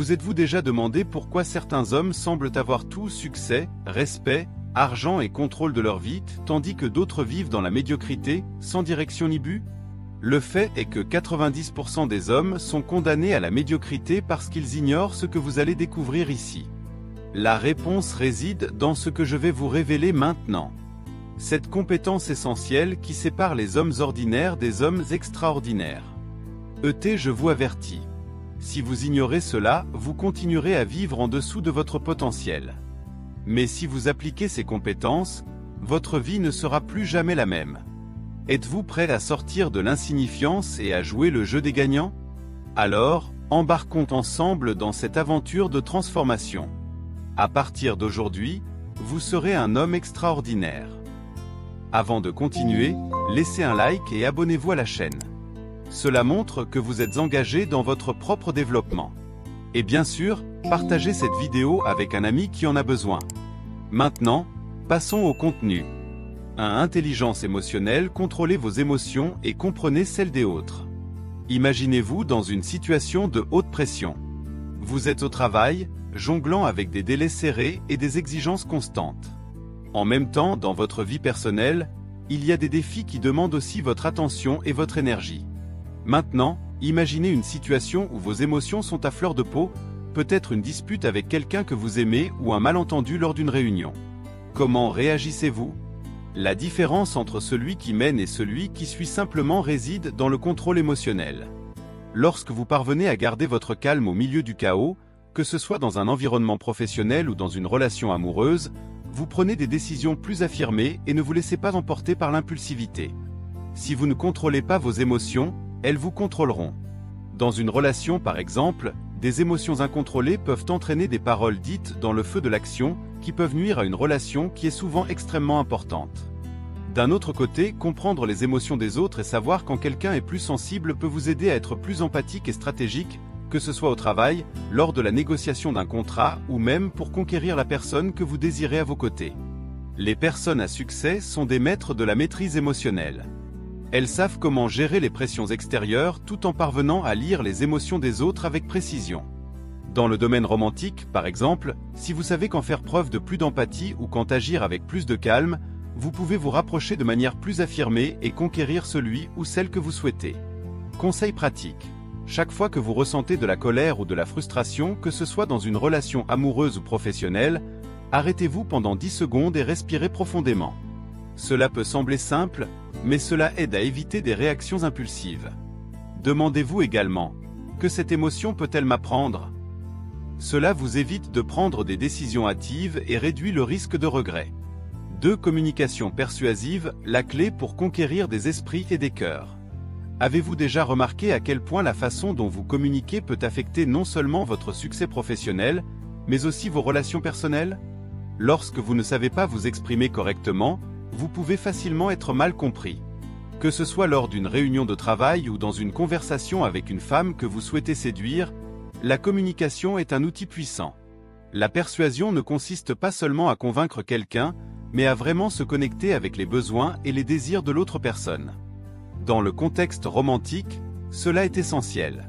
Vous êtes-vous déjà demandé pourquoi certains hommes semblent avoir tout succès, respect, argent et contrôle de leur vie, tandis que d'autres vivent dans la médiocrité, sans direction ni but? Le fait est que 90% des hommes sont condamnés à la médiocrité parce qu'ils ignorent ce que vous allez découvrir ici. La réponse réside dans ce que je vais vous révéler maintenant. Cette compétence essentielle qui sépare les hommes ordinaires des hommes extraordinaires. Je vous avertis. Si vous ignorez cela, vous continuerez à vivre en dessous de votre potentiel. Mais si vous appliquez ces compétences, votre vie ne sera plus jamais la même. Êtes-vous prêt à sortir de l'insignifiance et à jouer le jeu des gagnants? Alors, embarquons ensemble dans cette aventure de transformation. À partir d'aujourd'hui, vous serez un homme extraordinaire. Avant de continuer, laissez un like et abonnez-vous à la chaîne. Cela montre que vous êtes engagé dans votre propre développement. Et bien sûr, partagez cette vidéo avec un ami qui en a besoin. Maintenant, passons au contenu. 1. Intelligence émotionnelle. Contrôlez vos émotions et comprenez celles des autres. Imaginez-vous dans une situation de haute pression. Vous êtes au travail, jonglant avec des délais serrés et des exigences constantes. En même temps, dans votre vie personnelle, il y a des défis qui demandent aussi votre attention et votre énergie. Maintenant, imaginez une situation où vos émotions sont à fleur de peau, peut-être une dispute avec quelqu'un que vous aimez ou un malentendu lors d'une réunion. Comment réagissez-vous? La différence entre celui qui mène et celui qui suit simplement réside dans le contrôle émotionnel. Lorsque vous parvenez à garder votre calme au milieu du chaos, que ce soit dans un environnement professionnel ou dans une relation amoureuse, vous prenez des décisions plus affirmées et ne vous laissez pas emporter par l'impulsivité. Si vous ne contrôlez pas vos émotions, elles vous contrôleront. Dans une relation par exemple, des émotions incontrôlées peuvent entraîner des paroles dites dans le feu de l'action, qui peuvent nuire à une relation qui est souvent extrêmement importante. D'un autre côté, comprendre les émotions des autres et savoir quand quelqu'un est plus sensible peut vous aider à être plus empathique et stratégique, que ce soit au travail, lors de la négociation d'un contrat ou même pour conquérir la personne que vous désirez à vos côtés. Les personnes à succès sont des maîtres de la maîtrise émotionnelle. Elles savent comment gérer les pressions extérieures tout en parvenant à lire les émotions des autres avec précision. Dans le domaine romantique, par exemple, si vous savez quand faire preuve de plus d'empathie ou quand agir avec plus de calme, vous pouvez vous rapprocher de manière plus affirmée et conquérir celui ou celle que vous souhaitez. Conseil pratique. Chaque fois que vous ressentez de la colère ou de la frustration, que ce soit dans une relation amoureuse ou professionnelle, arrêtez-vous pendant 10 secondes et respirez profondément. Cela peut sembler simple, mais cela aide à éviter des réactions impulsives. Demandez-vous également, que cette émotion peut-elle m'apprendre? Cela vous évite de prendre des décisions hâtives et réduit le risque de regret. 2. Communication persuasive, la clé pour conquérir des esprits et des cœurs. Avez-vous déjà remarqué à quel point la façon dont vous communiquez peut affecter non seulement votre succès professionnel, mais aussi vos relations personnelles? Lorsque vous ne savez pas vous exprimer correctement, vous pouvez facilement être mal compris. Que ce soit lors d'une réunion de travail ou dans une conversation avec une femme que vous souhaitez séduire, la communication est un outil puissant. La persuasion ne consiste pas seulement à convaincre quelqu'un, mais à vraiment se connecter avec les besoins et les désirs de l'autre personne. Dans le contexte romantique, cela est essentiel.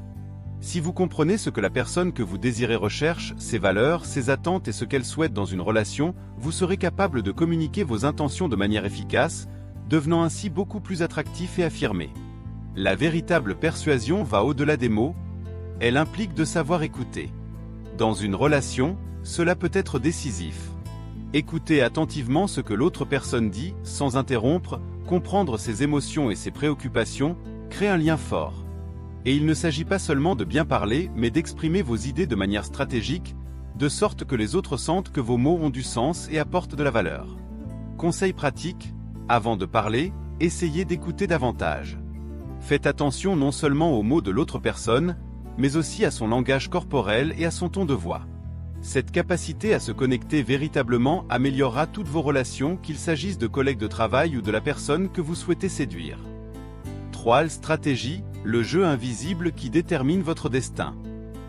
Si vous comprenez ce que la personne que vous désirez recherche, ses valeurs, ses attentes et ce qu'elle souhaite dans une relation, vous serez capable de communiquer vos intentions de manière efficace, devenant ainsi beaucoup plus attractif et affirmé. La véritable persuasion va au-delà des mots, elle implique de savoir écouter. Dans une relation, cela peut être décisif. Écoutez attentivement ce que l'autre personne dit, sans interrompre, comprendre ses émotions et ses préoccupations, crée un lien fort. Et il ne s'agit pas seulement de bien parler, mais d'exprimer vos idées de manière stratégique, de sorte que les autres sentent que vos mots ont du sens et apportent de la valeur. Conseil pratique, avant de parler, essayez d'écouter davantage. Faites attention non seulement aux mots de l'autre personne, mais aussi à son langage corporel et à son ton de voix. Cette capacité à se connecter véritablement améliorera toutes vos relations, qu'il s'agisse de collègues de travail ou de la personne que vous souhaitez séduire. 3. Stratégie, le jeu invisible qui détermine votre destin.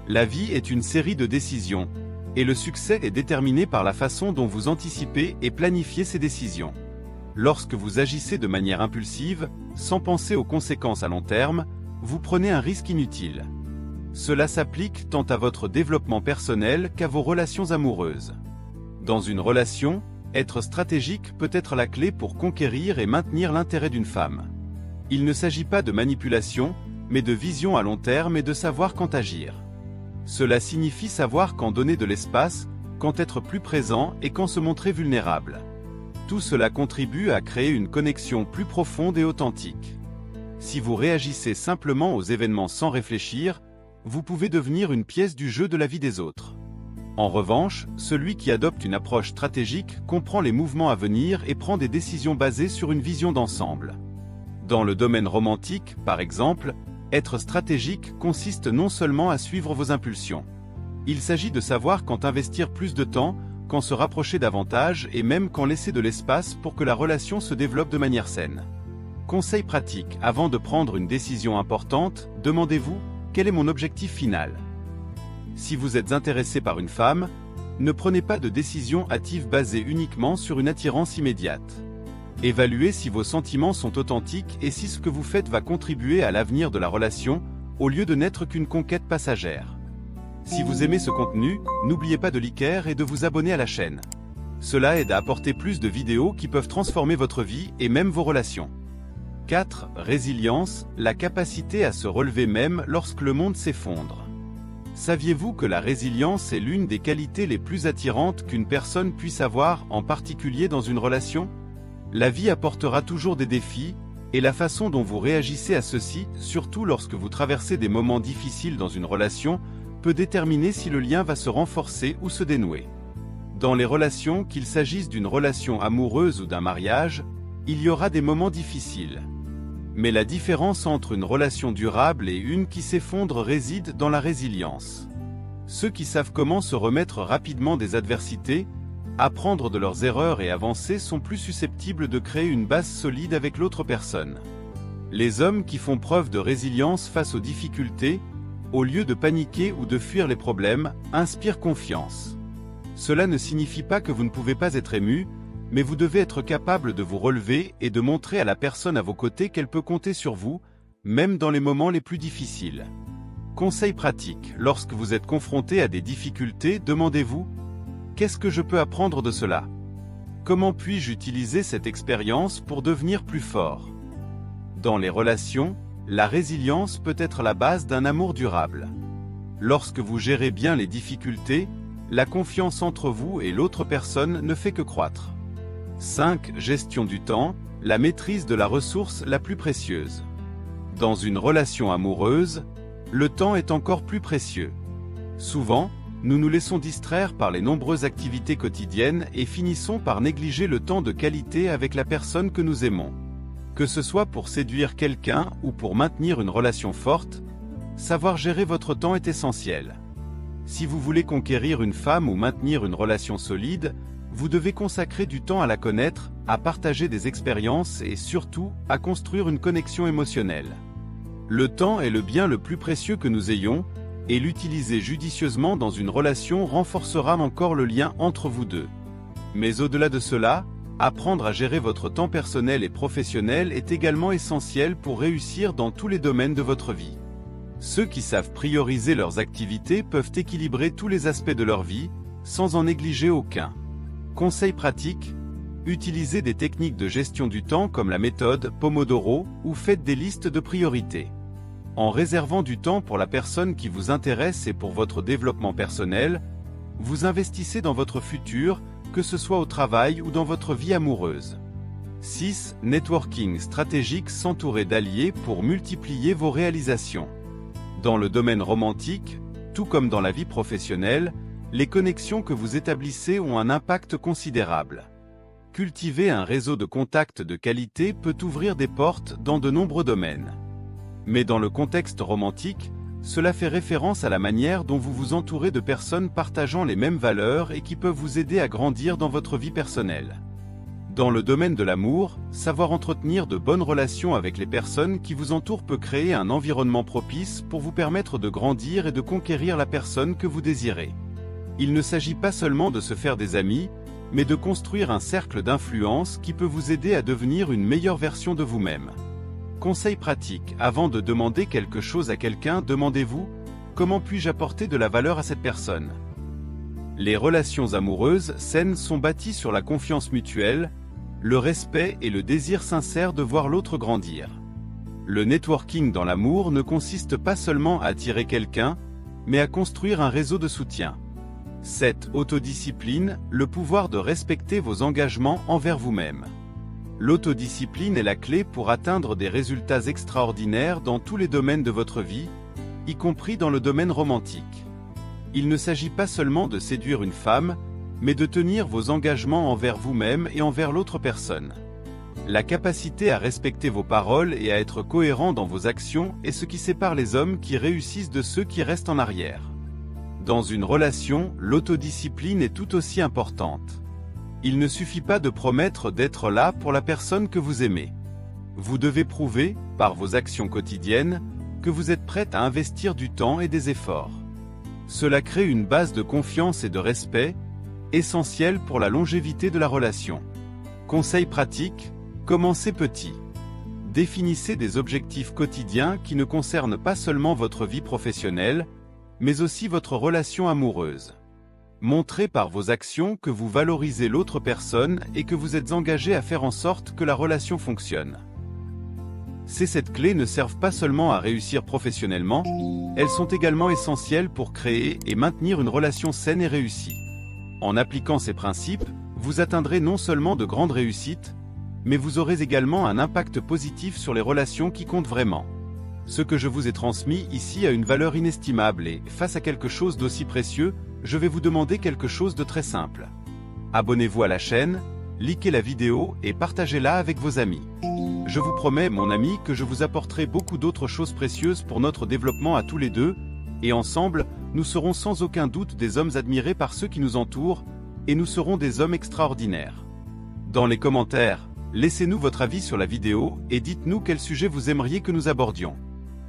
La vie est une série de décisions, et le succès est déterminé par la façon dont vous anticipez et planifiez ces décisions. Lorsque vous agissez de manière impulsive, sans penser aux conséquences à long terme, vous prenez un risque inutile. Cela s'applique tant à votre développement personnel qu'à vos relations amoureuses. Dans une relation, être stratégique peut être la clé pour conquérir et maintenir l'intérêt d'une femme. Il ne s'agit pas de manipulation, mais de vision à long terme et de savoir quand agir. Cela signifie savoir quand donner de l'espace, quand être plus présent et quand se montrer vulnérable. Tout cela contribue à créer une connexion plus profonde et authentique. Si vous réagissez simplement aux événements sans réfléchir, vous pouvez devenir une pièce du jeu de la vie des autres. En revanche, celui qui adopte une approche stratégique comprend les mouvements à venir et prend des décisions basées sur une vision d'ensemble. Dans le domaine romantique, par exemple, être stratégique consiste non seulement à suivre vos impulsions. Il s'agit de savoir quand investir plus de temps, quand se rapprocher davantage et même quand laisser de l'espace pour que la relation se développe de manière saine. Conseil pratique, avant de prendre une décision importante, demandez-vous, quel est mon objectif final ? Si vous êtes intéressé par une femme, ne prenez pas de décision hâtive basée uniquement sur une attirance immédiate. Évaluez si vos sentiments sont authentiques et si ce que vous faites va contribuer à l'avenir de la relation, au lieu de n'être qu'une conquête passagère. Si vous aimez ce contenu, n'oubliez pas de liker et de vous abonner à la chaîne. Cela aide à apporter plus de vidéos qui peuvent transformer votre vie et même vos relations. 4. Résilience, la capacité à se relever même lorsque le monde s'effondre. Saviez-vous que la résilience est l'une des qualités les plus attirantes qu'une personne puisse avoir, en particulier dans une relation ? La vie apportera toujours des défis, et la façon dont vous réagissez à ceux-ci, surtout lorsque vous traversez des moments difficiles dans une relation, peut déterminer si le lien va se renforcer ou se dénouer. Dans les relations, qu'il s'agisse d'une relation amoureuse ou d'un mariage, il y aura des moments difficiles. Mais la différence entre une relation durable et une qui s'effondre réside dans la résilience. Ceux qui savent comment se remettre rapidement des adversités, apprendre de leurs erreurs et avancer sont plus susceptibles de créer une base solide avec l'autre personne. Les hommes qui font preuve de résilience face aux difficultés, au lieu de paniquer ou de fuir les problèmes, inspirent confiance. Cela ne signifie pas que vous ne pouvez pas être ému, mais vous devez être capable de vous relever et de montrer à la personne à vos côtés qu'elle peut compter sur vous, même dans les moments les plus difficiles. Conseil pratique, lorsque vous êtes confronté à des difficultés, demandez-vous « Qu'est-ce que je peux apprendre de cela ? Comment puis-je utiliser cette expérience pour devenir plus fort ?» Dans les relations, la résilience peut être la base d'un amour durable. Lorsque vous gérez bien les difficultés, la confiance entre vous et l'autre personne ne fait que croître. 5. Gestion du temps, la maîtrise de la ressource la plus précieuse. Dans une relation amoureuse, le temps est encore plus précieux. Souvent, nous nous laissons distraire par les nombreuses activités quotidiennes et finissons par négliger le temps de qualité avec la personne que nous aimons. Que ce soit pour séduire quelqu'un ou pour maintenir une relation forte, savoir gérer votre temps est essentiel. Si vous voulez conquérir une femme ou maintenir une relation solide, vous devez consacrer du temps à la connaître, à partager des expériences et surtout, à construire une connexion émotionnelle. Le temps est le bien le plus précieux que nous ayons, et l'utiliser judicieusement dans une relation renforcera encore le lien entre vous deux. Mais au-delà de cela, apprendre à gérer votre temps personnel et professionnel est également essentiel pour réussir dans tous les domaines de votre vie. Ceux qui savent prioriser leurs activités peuvent équilibrer tous les aspects de leur vie, sans en négliger aucun. Conseil pratique, utilisez des techniques de gestion du temps comme la méthode Pomodoro ou faites des listes de priorités. En réservant du temps pour la personne qui vous intéresse et pour votre développement personnel, vous investissez dans votre futur, que ce soit au travail ou dans votre vie amoureuse. 6. Networking stratégique, s'entourer d'alliés pour multiplier vos réalisations. Dans le domaine romantique, tout comme dans la vie professionnelle, les connexions que vous établissez ont un impact considérable. Cultiver un réseau de contacts de qualité peut ouvrir des portes dans de nombreux domaines. Mais dans le contexte romantique, cela fait référence à la manière dont vous vous entourez de personnes partageant les mêmes valeurs et qui peuvent vous aider à grandir dans votre vie personnelle. Dans le domaine de l'amour, savoir entretenir de bonnes relations avec les personnes qui vous entourent peut créer un environnement propice pour vous permettre de grandir et de conquérir la personne que vous désirez. Il ne s'agit pas seulement de se faire des amis, mais de construire un cercle d'influence qui peut vous aider à devenir une meilleure version de vous-même. Conseil pratique, avant de demander quelque chose à quelqu'un, demandez-vous comment puis-je apporter de la valeur à cette personne? Les relations amoureuses saines sont bâties sur la confiance mutuelle, le respect et le désir sincère de voir l'autre grandir. Le networking dans l'amour ne consiste pas seulement à attirer quelqu'un, mais à construire un réseau de soutien. Cette autodiscipline, le pouvoir de respecter vos engagements envers vous-même. L'autodiscipline est la clé pour atteindre des résultats extraordinaires dans tous les domaines de votre vie, y compris dans le domaine romantique. Il ne s'agit pas seulement de séduire une femme, mais de tenir vos engagements envers vous-même et envers l'autre personne. La capacité à respecter vos paroles et à être cohérent dans vos actions est ce qui sépare les hommes qui réussissent de ceux qui restent en arrière. Dans une relation, l'autodiscipline est tout aussi importante. Il ne suffit pas de promettre d'être là pour la personne que vous aimez. Vous devez prouver, par vos actions quotidiennes, que vous êtes prête à investir du temps et des efforts. Cela crée une base de confiance et de respect, essentielle pour la longévité de la relation. Conseil pratique, commencez petit. Définissez des objectifs quotidiens qui ne concernent pas seulement votre vie professionnelle, mais aussi votre relation amoureuse. Montrez par vos actions que vous valorisez l'autre personne et que vous êtes engagé à faire en sorte que la relation fonctionne. Ces 7 clés ne servent pas seulement à réussir professionnellement, elles sont également essentielles pour créer et maintenir une relation saine et réussie. En appliquant ces principes, vous atteindrez non seulement de grandes réussites, mais vous aurez également un impact positif sur les relations qui comptent vraiment. Ce que je vous ai transmis ici a une valeur inestimable et, face à quelque chose d'aussi précieux, je vais vous demander quelque chose de très simple. Abonnez-vous à la chaîne, likez la vidéo et partagez-la avec vos amis. Je vous promets, mon ami, que je vous apporterai beaucoup d'autres choses précieuses pour notre développement à tous les deux, et ensemble, nous serons sans aucun doute des hommes admirés par ceux qui nous entourent, et nous serons des hommes extraordinaires. Dans les commentaires, laissez-nous votre avis sur la vidéo et dites-nous quel sujet vous aimeriez que nous abordions.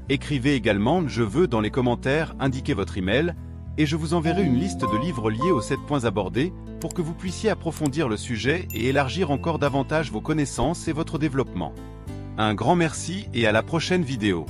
Écrivez également « Je veux » dans les commentaires, indiquez votre email, et je vous enverrai une liste de livres liés aux 7 points abordés, pour que vous puissiez approfondir le sujet et élargir encore davantage vos connaissances et votre développement. Un grand merci et à la prochaine vidéo.